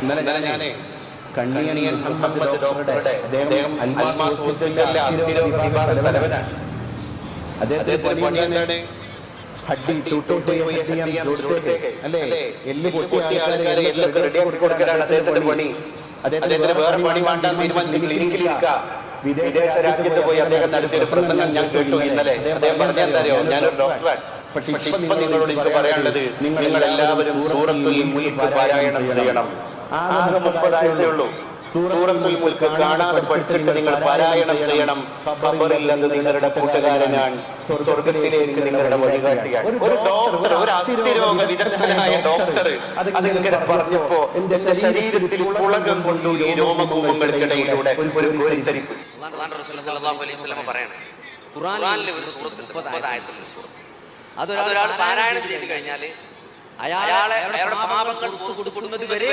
ഇന്നലെ ഞാനേ കണ്ണിയൻ മുഹമ്മദ് ഡോക്ടറുടെ അദ്ദേഹം അൽമാസ് ഹോസ്പിറ്റലിലെ അസ്ഥിരോഗ വിഭാഗ തലവനാണ്. അദ്ദേഹത്തിന് പണി എന്താണ്? ഹഡ്ഡി ടൂട്ടി പോയ ഹഡ്ഡിയാം ജോഡ്തേക്ക് അല്ലേ, എല്ല് പൊട്ടിയ ആൾക്കാരെ എല്ലൊക്കെ റെഡിയാക്കി കൊടുക്കലാണ് അദ്ദേഹത്തിന്റെ പണി. അദ്ദേഹത്തിന് വേറെ പണി വേണ്ട തീരുമാനിച്ച് ക്ലിനിക്കിലിരിക്കുക. വിദേശ രാജ്യത്ത് പോയി അദ്ദേഹം നടത്തിയൊരു പ്രസംഗം ഞാൻ കേട്ടു ഇന്നലെ. അദ്ദേഹം പറഞ്ഞെന്തറിയോ, ഞാനൊരു ഡോക്ടറാണ്, പക്ഷെ ഇപ്പൊ നിങ്ങളോട് എനിക്ക് പറയാനുള്ളത്, നിങ്ങൾ എല്ലാവരും സൂറത്തുൽ മുൽക്ക് പാരായണം ചെയ്യണം. ആകെ 30 ആയതേ ഉള്ളൂ. സൂറത്തുൽ മുൽക്ക് കാണാതെ പഠിച്ചിട്ട് നിങ്ങൾ പാരായണം ചെയ്യണം. ഖബറിൽ അത് നിങ്ങളുടെ കൂട്ടുകാരനാണ്, സ്വർഗത്തിലേക്ക് നിങ്ങളുടെ വഴികാട്ടിയാണ്. ഒരു ഡോക്ടർ, ഒരു അസ്ഥിരോഗ വിദഗ്ധനായ ഡോക്ടർ അതിങ്ങനെ പറഞ്ഞപ്പോ എന്റെ ശരീരത്തിൽ പുളകം കൊണ്ടു ഈ രോമകൂപങ്ങൾക്കിടയിലൂടെ ഒരു കോരിത്തരിപ്പ്. ഖുർആനിലെ ഒരു സൂറത്ത് 30 ആയത്തുള്ള സൂറത്ത്, അതൊരാൾ പാരായണം ചെയ്ത് കഴിഞ്ഞാൽ അയാളെ പാപങ്ങൾ കൊടുക്കുന്നത് വരെ